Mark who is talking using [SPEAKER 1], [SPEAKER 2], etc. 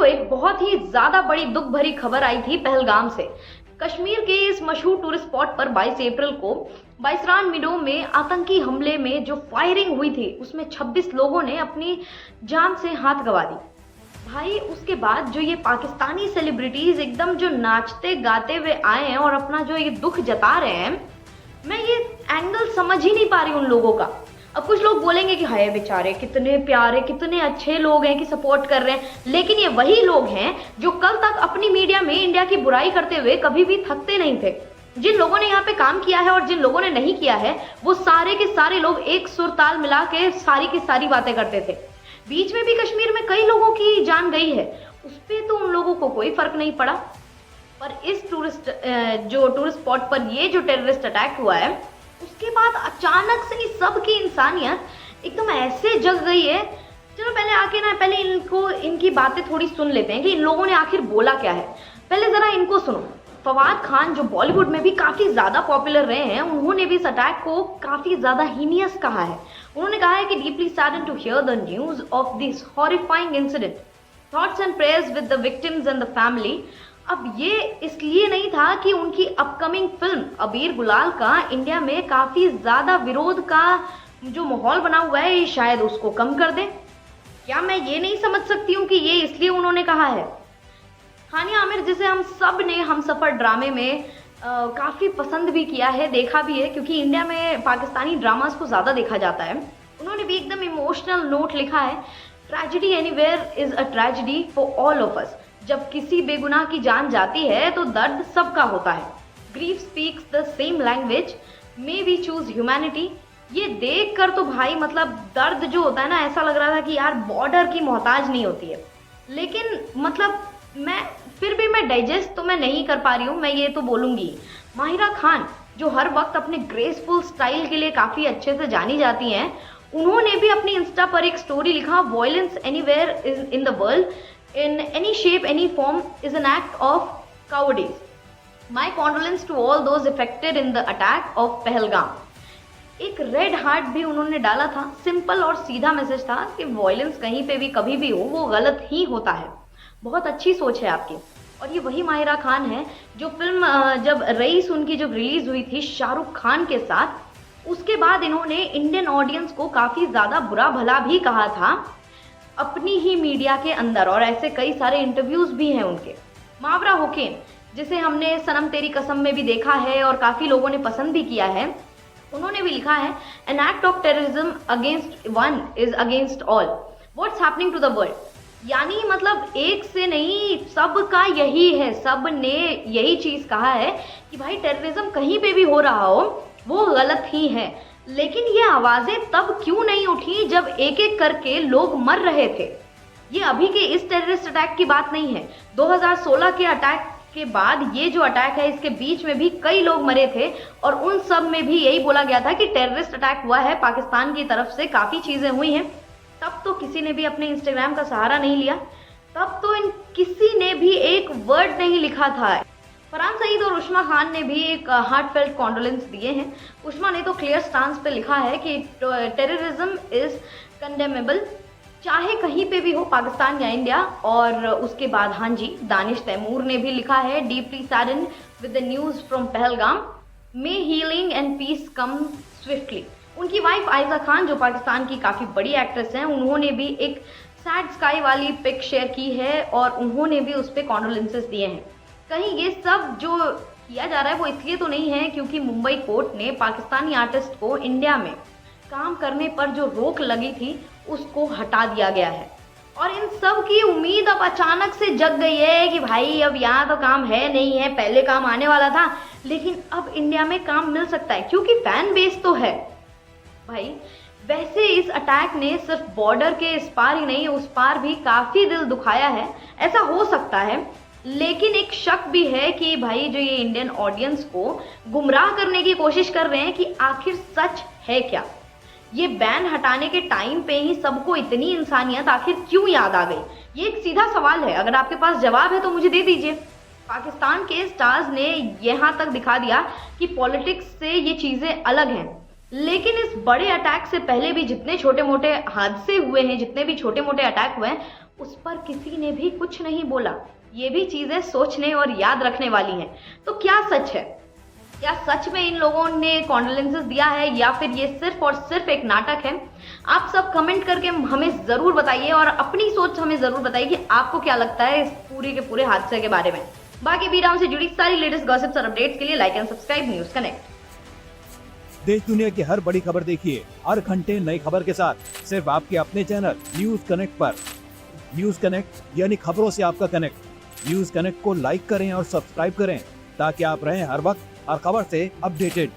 [SPEAKER 1] एक बहुत ही ज्यादा बड़ी दुख भरी खबर आई थी पहलगाम से। कश्मीर के इस मशहूर टूरिस्ट स्पॉट पर 22 अप्रैल को बाइसरान मिडो में आतंकी हमले में जो फायरिंग हुई थी उसमें 26 लोगों ने अपनी जान से हाथ गंवा दी। भाई उसके बाद जो ये पाकिस्तानी सेलिब्रिटीज एकदम जो नाचते गाते हुए आए हैं और अपना जो ये दुख जता रहे हैं, मैं ये एंगल समझ ही नहीं पा रही उन लोगों का। अब कुछ लोग बोलेंगे कि हाय बेचारे कितने प्यारे कितने अच्छे लोग हैं कि सपोर्ट कर रहे हैं, लेकिन ये वही लोग हैं जो कल तक अपनी मीडिया में इंडिया की बुराई करते हुए कभी भी थकते नहीं थे। जिन लोगों ने यहाँ पे काम किया है और जिन लोगों ने नहीं किया है, वो सारे के सारे लोग एक सुर ताल मिला के सारी की सारी बातें करते थे। बीच में भी कश्मीर में कई लोगों की जान गई है, उस पर तो उन लोगों को कोई फर्क नहीं पड़ा। पर इस टूरिस्ट स्पॉट पर ये जो टेररिस्ट अटैक हुआ है, उसके बाद अचानक से ही सबकी इंसानियत एकदम ऐसे जग गई है। चलो पहले इनकी बातें थोड़ी सुन लेते हैं कि इन लोगों ने आखिर बोला क्या है। पहले जरा इनको सुनो। फवाद खान जो बॉलीवुड में भी काफी ज्यादा पॉपुलर रहे हैं, उन्होंने भी इस अटैक को काफी ज्यादा हीनियस कहा है। उन्होंने कहा है कि deeply saddened to hear the news of this horrifying incident, thoughts and prayers with the victims and the family. अब ये इसलिए नहीं था कि उनकी अपकमिंग फिल्म अबीर गुलाल का इंडिया में काफी ज्यादा विरोध का जो माहौल बना हुआ है, ये शायद उसको कम कर दे। क्या मैं ये नहीं समझ सकती हूँ कि ये इसलिए उन्होंने कहा है। हानिया आमिर जिसे हम सब ने हमसफर ड्रामे में काफी पसंद भी किया है, देखा भी है, क्योंकि इंडिया में पाकिस्तानी ड्रामास को ज्यादा देखा जाता है, उन्होंने भी एकदम इमोशनल नोट लिखा है, tragedy anywhere is a tragedy for all of us. जब किसी बेगुनाह की जान जाती है तो दर्द सबका होता है। Grief speaks the same language, may we choose humanity. ये देख कर तो भाई मतलब दर्द जो होता है ना, ऐसा लग रहा था कि यार बॉर्डर की मोहताज नहीं होती है। लेकिन मतलब मैं डाइजेस्ट तो मैं नहीं कर पा रही हूँ। मैं ये तो बोलूंगी, माहिरा खान जो हर वक्त अपने ग्रेसफुल स्टाइल के लिए काफी अच्छे से जानी जाती हैं, उन्होंने भी अपनी इंस्टा पर एक स्टोरी लिखा, violence anywhere in the world in any shape, any form is an act of cowardice. My condolence to all those affected in the attack of Pahalgam. एक रेड हार्ट भी उन्होंने डाला था। सिंपल और सीधा मैसेज था कि वॉयलेंस कहीं पे भी कभी भी हो वो गलत ही होता है। बहुत अच्छी सोच है आपकी। और ये वही माहिरा खान है जो फिल्म जब रईस उनकी जब रिलीज हुई थी शाहरुख खान के साथ, उसके बाद इन्होंने इंडियन ऑडियंस को काफी ज्यादा बुरा भला भी कहा था अपनी ही मीडिया के अंदर, और ऐसे कई सारे इंटरव्यूज भी हैं उनके। मावरा हुसैन जिसे हमने सनम तेरी कसम में भी देखा है और काफी लोगों ने पसंद भी किया है, उन्होंने भी लिखा है, an act of terrorism against one is against all, what's happening to the world. यानी मतलब एक से नहीं, सबका यही है, सब ने यही चीज कहा है कि भाई टेररिज्म कहीं पे भी हो रहा हो वो गलत ही है। लेकिन ये आवाजें तब क्यों नहीं उठी जब एक एक करके लोग मर रहे थे। ये अभी के इस टेररिस्ट अटैक की बात नहीं है, 2016 के अटैक के बाद ये जो अटैक है इसके बीच में भी कई लोग मरे थे, और उन सब में भी यही बोला गया था कि टेररिस्ट अटैक हुआ है, पाकिस्तान की तरफ से काफी चीजें हुई हैं। तब तो किसी ने भी अपने इंस्टाग्राम का सहारा नहीं लिया, तब तो किसी ने भी एक वर्ड नहीं लिखा था। फरहान सईद और उस्मा खान ने भी एक हार्टफेल्ट कॉन्डोलेंस दिए हैं। उस्मा ने तो क्लियर स्टांस पे लिखा है कि टेररिज्म इज कंडेमेबल, चाहे कहीं पे भी हो, पाकिस्तान या इंडिया। और उसके बाद हाँ जी, दानिश तैमूर ने भी लिखा है, deeply saddened with the news from Pahalgam, may healing and peace come swiftly. उनकी वाइफ आयजा खान जो पाकिस्तान की काफी बड़ी एक्ट्रेस हैं, उन्होंने भी एक सैड स्काई वाली पिक शेयर की है और उन्होंने भी उस पर कॉन्डोलेंसेस दिए हैं। कहीं ये सब जो किया जा रहा है वो इसलिए तो नहीं है क्योंकि मुंबई कोर्ट ने पाकिस्तानी आर्टिस्ट को इंडिया में काम करने पर जो रोक लगी थी उसको हटा दिया गया है। और इन सब की उम्मीद अब अचानक से जग गई है कि भाई अब यहाँ तो काम है नहीं है, पहले काम आने वाला था लेकिन अब इंडिया में काम मिल सकता है क्योंकि फैन बेस तो है भाई। वैसे इस अटैक ने सिर्फ बॉर्डर के इस पार ही नहीं, उस पार भी काफी दिल दुखाया है। ऐसा हो सकता है, लेकिन एक शक भी है कि भाई जो ये इंडियन ऑडियंस को गुमराह करने की कोशिश कर रहे हैं कि आखिर सच है क्या। ये बैन हटाने के टाइम पे ही सबको इतनी इंसानियत आखिर क्यों याद आ गई, ये एक सीधा सवाल है। अगर आपके पास जवाब है तो मुझे दे दीजिए। पाकिस्तान के स्टार्स ने यहाँ तक दिखा दिया कि पॉलिटिक्स से ये चीजें अलग हैं, लेकिन इस बड़े अटैक से पहले भी जितने छोटे मोटे हादसे हुए हैं, जितने भी छोटे मोटे अटैक हुए हैं, उस पर किसी ने भी कुछ नहीं बोला। ये भी चीजें सोचने और याद रखने वाली हैं। तो क्या सच है? क्या सच में इन लोगों ने कॉन्डोलेंसेस दिया है या फिर ये सिर्फ और सिर्फ एक नाटक है? आप सब कमेंट करके हमें जरूर बताइए और अपनी सोच हमें जरूर बताइए कि आपको क्या लगता है इस पूरे के पूरे हादसे के बारे में। बाकी बीराम से जुड़ी सारी लेटेस्ट गॉसिप्स और अपडेट्स के लिए like and subscribe news connect.
[SPEAKER 2] देश दुनिया की हर बड़ी खबर देखिए हर घंटे नई खबर के साथ सिर्फ आपके अपने चैनल न्यूज कनेक्ट पर। न्यूज कनेक्ट यानी खबरों से आपका कनेक्ट। न्यूज कनेक्ट को लाइक करें और सब्सक्राइब करें ताकि आप रहें हर वक्त हर खबर से अपडेटेड।